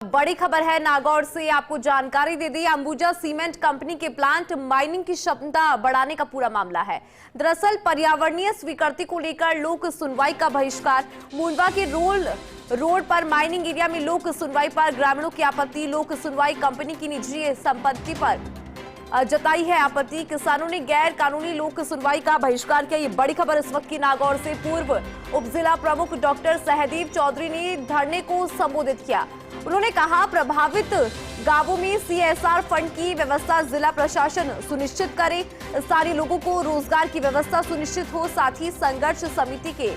बड़ी खबर है नागौर से, आपको जानकारी दे दी। अंबुजा सीमेंट कंपनी के प्लांट माइनिंग की क्षमता बढ़ाने का पूरा मामला है। दरअसल पर्यावरणीय स्वीकृति को लेकर लोक सुनवाई का बहिष्कार। मुंडवा के रोड पर माइनिंग एरिया में लोक सुनवाई पर ग्रामीणों की आपत्ति। लोक सुनवाई कंपनी की निजी संपत्ति पर जताई है आपत्ति। किसानों ने गैर कानूनी लोक सुनवाई का बहिष्कार किया। ये बड़ी खबर इस वक्त की नागौर से। पूर्व उप जिला प्रमुख डॉक्टर सहदीप चौधरी ने धरने को संबोधित किया। उन्होंने कहा, प्रभावित गांवों में सीएसआर फंड की व्यवस्था जिला प्रशासन सुनिश्चित करे, स्थानीय लोगों को रोजगार की व्यवस्था सुनिश्चित हो। साथ ही संघर्ष समिति के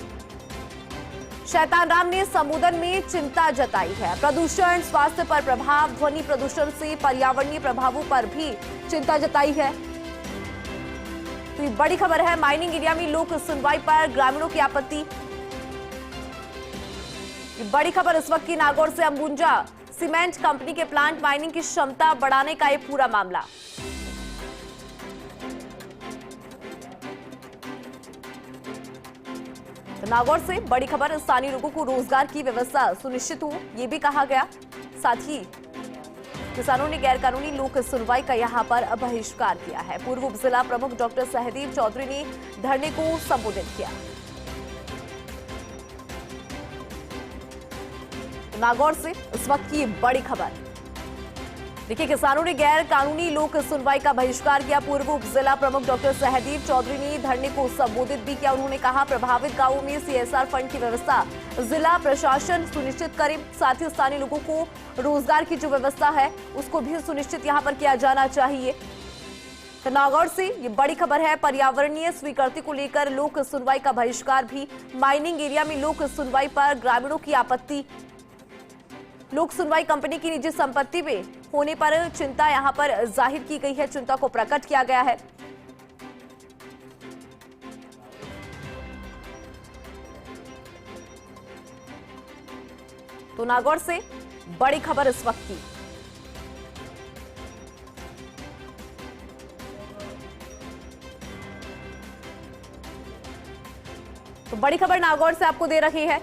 शैतान राम ने संबोधन में चिंता जताई है। प्रदूषण, स्वास्थ्य पर प्रभाव, ध्वनि प्रदूषण से पर्यावरणीय प्रभावों पर भी चिंता जताई है। तो ये बड़ी खबर है। माइनिंग एरिया में लोक सुनवाई पर ग्रामीणों की आपत्ति। बड़ी खबर इस वक्त की नागौर से। अंबुजा सीमेंट कंपनी के प्लांट माइनिंग की क्षमता बढ़ाने का ये पूरा मामला। तो नागौर से बड़ी खबर, स्थानीय लोगों को रोजगार की व्यवस्था सुनिश्चित हो, ये भी कहा गया। साथ ही किसानों ने गैरकानूनी लोक सुनवाई का यहां पर बहिष्कार किया है। पूर्व उप जिला प्रमुख डॉक्टर सहदीप चौधरी ने धरने को संबोधित किया। नागौर से इस वक्त की बड़ी खबर। देखिए, किसानों ने गैर कानूनी लोक सुनवाई का बहिष्कार किया। पूर्व उप जिला प्रमुख डॉक्टर सहदीप चौधरी ने धरने को संबोधित भी किया। उन्होंने कहा, प्रभावित गांवों में सीएसआर फंड की व्यवस्था जिला प्रशासन सुनिश्चित करे। साथ ही स्थानीय लोगों को रोजगार की जो व्यवस्था है उसको भी सुनिश्चित यहां पर किया जाना चाहिए। तो नागौर से ये बड़ी खबर है। पर्यावरणीय स्वीकृति को लेकर लोक सुनवाई का बहिष्कार भी। माइनिंग एरिया में लोक सुनवाई पर ग्रामीणों की आपत्ति। लोक सुनवाई कंपनी की निजी संपत्ति में होने पर चिंता यहां पर जाहिर की गई है, चिंता को प्रकट किया गया है। तो नागौर से बड़ी खबर इस वक्त की। तो बड़ी खबर नागौर से आपको दे रही है।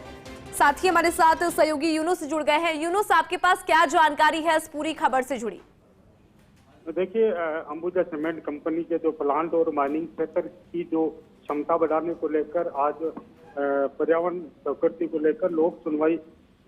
साथ ही हमारे साथ सहयोगी यूनुस जुड़ गए हैं। यूनुस, आपके पास क्या जानकारी है इस पूरी खबर से जुड़ी? देखिए, अंबुजा सीमेंट कंपनी के जो प्लांट और माइनिंग सेक्टर की जो क्षमता बढ़ाने को लेकर आज पर्यावरण स्वीकृति को लेकर लोक सुनवाई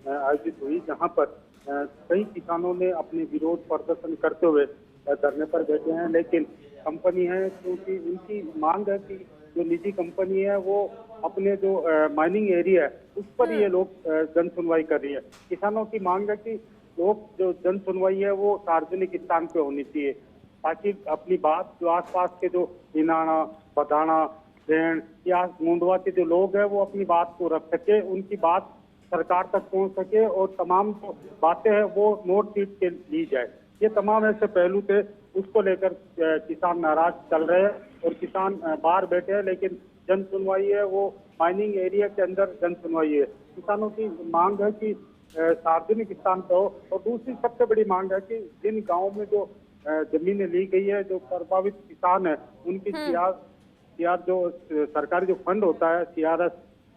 आयोजित हुई, जहां पर कई किसानों ने अपने विरोध प्रदर्शन करते हुए धरने पर बैठे हैं। लेकिन कंपनी है, क्योंकि उनकी मांग है कि जो निजी कंपनी है वो अपने जो माइनिंग एरिया है उस पर ये लोग जन सुनवाई कर रही है। किसानों की मांग है कि लोग जो जन सुनवाई है वो सार्वजनिक स्थान पे होनी चाहिए, ताकि अपनी बात जो आसपास के जो इनाना, बदाना, देन या मुंडवा के जो लोग हैं वो अपनी बात को रख सके, उनकी बात सरकार तक पहुंच सके और तमाम जो बातें हैं वो नोट शीट के ली जाए। ये तमाम ऐसे पहलू थे, उसको लेकर किसान नाराज चल रहे हैं और किसान बाहर बैठे हैं। लेकिन जन सुनवाई है वो माइनिंग एरिया के अंदर जन सुनवाई है। किसानों की मांग है कि सार्वजनिक स्थान पर हो। और दूसरी सबसे बड़ी मांग है कि जिन गांवों में जो जमीनें ली गई है, जो प्रभावित किसान है, उनकी सीआर जो सरकारी जो फंड होता है सीआरएस,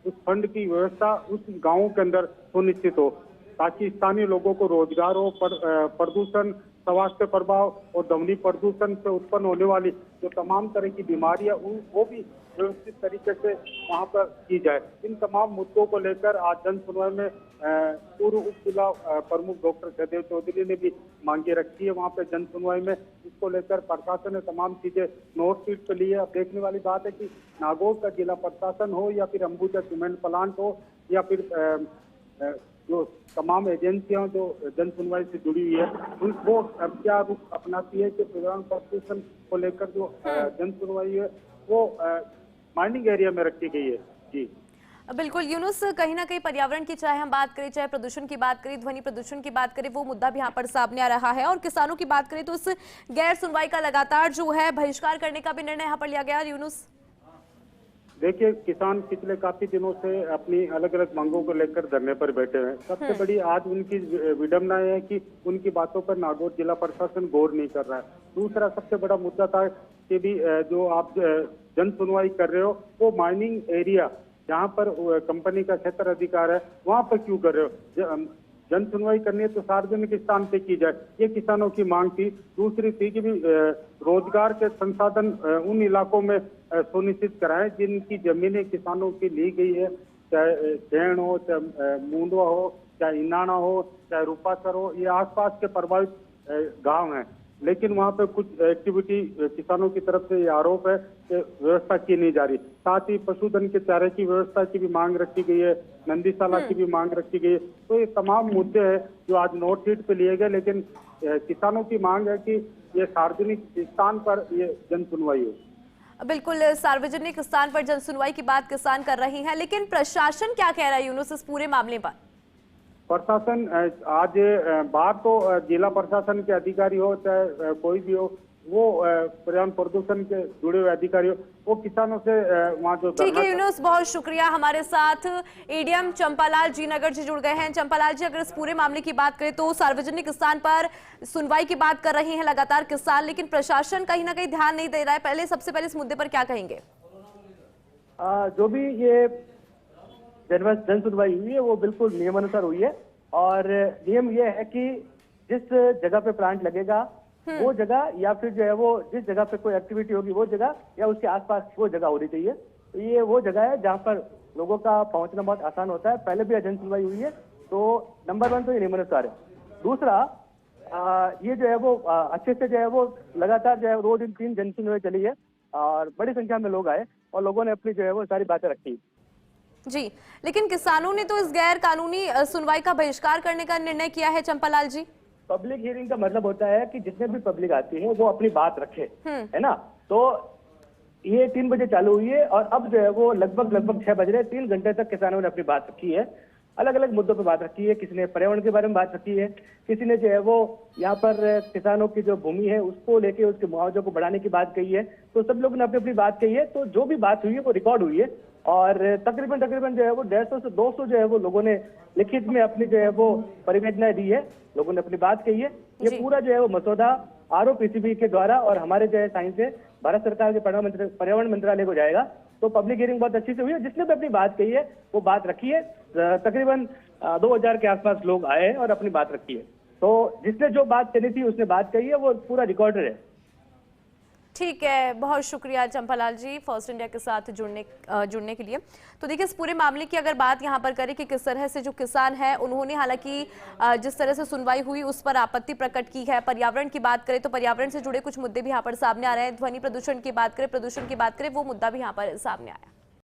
उस फंड की व्यवस्था उस गांवों के अंदर सुनिश्चित हो, ताकि स्थानीय लोगों को रोजगार हो। प्रदूषण, स्वास्थ्य प्रभाव और ध्वनि प्रदूषण से उत्पन्न होने वाली जो तमाम तरह की बीमारियां वो भी व्यवस्थित तरीके से वहां पर की जाए। इन तमाम मुद्दों को लेकर आज जन सुनवाई में पूर्व उप जिला प्रमुख डॉक्टर सहदेव चौधरी ने भी मांगे रखी है। वहां पे जन सुनवाई में इसको लेकर प्रशासन ने तमाम चीजें नोट शीट पे ली है। अब देखने वाली बात है कि नागौर का जिला प्रशासन हो या फिर अंबुजा सीमेंट प्लांट हो या फिर जो तमाम एजेंसियां जो जन सुनवाई से जुड़ी हुई है, उनको अब क्या रुख अपनाती है कि पर्यावरण प्रदूषण को लेकर जो जन सुनवाई है वो माइनिंग एरिया में रखी गई है। जी बिल्कुल यूनुस, कहीं ना कहीं पर्यावरण की चाहे हम बात करें, चाहे प्रदूषण की बात करें, ध्वनि प्रदूषण की बात करें, वो मुद्दा भी यहाँ पर सामने आ रहा है। और किसानों की बात करें तो इस गैर सुनवाई का लगातार जो है बहिष्कार करने का भी निर्णय यहाँ पर लिया गया। यूनुस, देखिए, किसान पिछले काफी दिनों से अपनी अलग अलग मांगों को लेकर धरने पर बैठे हैं। सबसे बड़ी आज उनकी विडंबना है कि उनकी बातों पर नागौर जिला प्रशासन गौर नहीं कर रहा है। दूसरा सबसे बड़ा मुद्दा था कि भी जो आप जन सुनवाई कर रहे हो वो माइनिंग एरिया जहाँ पर कंपनी का क्षेत्र अधिकार है वहां पर क्यों कर रहे हो, जन सुनवाई करनी है तो सार्वजनिक स्थान पे की जाए, ये किसानों की मांग थी। दूसरी थी कि भी रोजगार के संसाधन उन इलाकों में सुनिश्चित कराएं जिनकी जमीनें किसानों की ली गई है, चाहे झेण हो, चाहे मुंडवा हो, चाहे इनाना हो, चाहे रूपासर हो, ये आसपास के प्रभावित गांव हैं। लेकिन वहां पे कुछ एक्टिविटी किसानों की तरफ से ये आरोप है कि व्यवस्था की नहीं जा रही। साथ ही पशुधन के चारे की व्यवस्था की भी मांग रखी गई है, नंदीशाला की भी मांग रखी गई है। तो ये तमाम मुद्दे हैं जो आज नोट शीट पे लिए गए, लेकिन किसानों की मांग है कि ये सार्वजनिक स्थान पर ये जन सुनवाई हो। बिल्कुल, सार्वजनिक स्थान पर जन सुनवाई की बात किसान कर रही हैं, लेकिन प्रशासन क्या कह रहा है यूनुस इस पूरे मामले पर? प्रशासन आज बाहर तो जिला प्रशासन के अधिकारी हो चाहे कोई भी हो, वो पर्यावरण प्रदूषण के जुड़े हुए अधिकारी हो, वो किसानों से वहाँ जो ठीक है यूनुस, बहुत शुक्रिया। हमारे साथ एडीएम चंपालाल जी नगर जी जुड़ गए हैं। चंपालाल जी, अगर इस पूरे मामले की बात करें तो सार्वजनिक स्थान पर सुनवाई की बात कर रही हैं लगातार किसान, लेकिन प्रशासन कहीं ना कहीं ध्यान नहीं दे रहा है। पहले सबसे पहले इस मुद्दे पर क्या कहेंगे? जो भी ये जन सुनवाई हुई है वो बिल्कुल नियमानुसार हुई है, और नियम ये है कि जिस जगह पे प्लांट लगेगा वो जगह, या फिर जो है वो जिस जगह पे कोई एक्टिविटी होगी वो जगह, या उसके आसपास वो जगह होनी चाहिए। तो ये वो जगह है जहाँ पर लोगों का पहुंचना बहुत आसान होता है। पहले भी जन सुनवाई हुई है, तो नंबर 1 तो ये नियमानुसार है। दूसरा, ये जो है वो अच्छे से जो है वो लगातार जो है रोज 3 जन सुनवाई चली है, और बड़ी संख्या में लोग आए और लोगों ने अपनी जो है वो सारी बातें रखी जी, लेकिन किसानों ने तो इस गैर कानूनी सुनवाई का बहिष्कार करने का निर्णय किया है चंपालाल जी। पब्लिक हियरिंग का मतलब होता है कि जितने भी पब्लिक आती है वो अपनी बात रखे, है ना। तो ये 3 बजे चालू हुई है और अब जो है वो लगभग 6 बज रहे, 3 घंटे तक किसानों ने अपनी बात रखी है। अलग अलग मुद्दों पर बात रखी है, किसी ने पर्यावरण के बारे में बात रखी है, किसी ने जो है वो यहाँ पर किसानों की जो भूमि है उसको लेके उसके मुआवजे को बढ़ाने की बात कही है। तो सब लोगों ने अपनी अपनी बात कही है। तो जो भी बात हुई है वो रिकॉर्ड हुई है, और तकरीबन जो है वो 150 से 200 जो है वो लोगों ने लिखित में अपनी जो है वो परिवेदनाएं दी है, लोगों ने अपनी बात कही है। ये पूरा जो है वो मसौदा ROPCB के द्वारा और हमारे जो है साइंस से भारत सरकार के पर्यावरण मंत्रालय को जाएगा। तो पब्लिक हियरिंग बहुत अच्छी से हुई है, जिसने भी अपनी बात कही है वो बात रखी है। तकरीबन 2000 के आसपास लोग आए और अपनी बात रखी है। तो जिसने जो बात कहनी थी उसने बात कही है, वो पूरा रिकॉर्डेड है। ठीक है, बहुत शुक्रिया चंपालाल जी फर्स्ट इंडिया के साथ जुड़ने के लिए। तो देखिए, इस पूरे मामले की अगर बात यहाँ पर करें कि किस तरह से जो किसान है उन्होंने हालांकि जिस तरह से सुनवाई हुई उस पर आपत्ति प्रकट की है। पर्यावरण की बात करें तो पर्यावरण से जुड़े कुछ मुद्दे भी यहाँ पर सामने आ रहे हैं। ध्वनि प्रदूषण की बात करें, वो मुद्दा भी यहाँ पर सामने आया।